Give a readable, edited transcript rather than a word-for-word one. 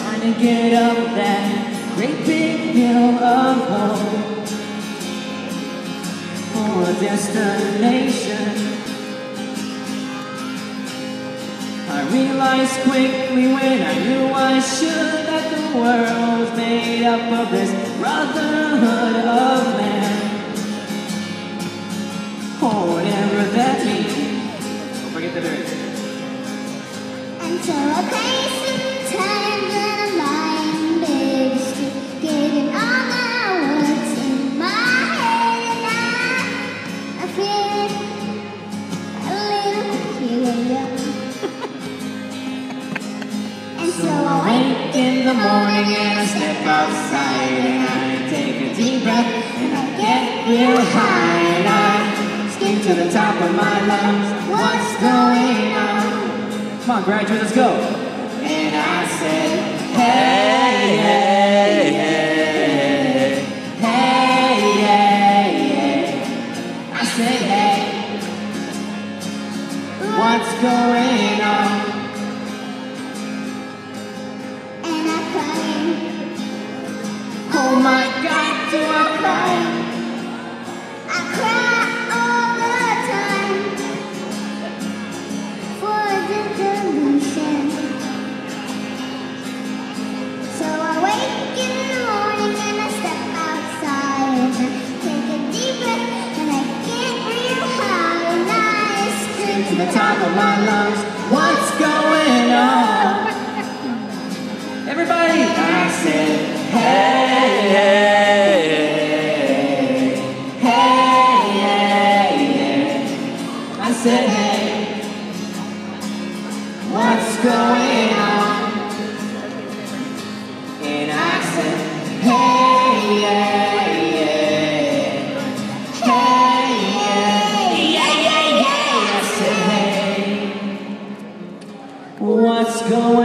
trying to get up that great big hill of hope for a destination. I realized quickly when I knew I should that the world was made up of this brotherhood of man. Oh, whatever that means. Don't forget the lyrics. And so I pay some time when I'm lying bed, just getting all my words in my head, and I feel a little peculiar. And so I wake in the morning and I step outside and I take a deep breath and I get real high and I Scream to the top of my lungs, what's going on? Come on, graduate, let's go. And I said, hey, hey, hey, hey, hey, hey. I said, hey, what's going on? and I cry. Oh my God, do I cry? I cry all the time for the delusion. So I wake in the morning and I step outside and I take a deep breath and I get real high and I scream To the top of my lungs, what's going on? Everybody, I said, hey, hey, hey, hey, hey. I said, hey, what's going on? And I said, hey, hey, hey, hey, hey, hey, hey. I said, hey, what's going on?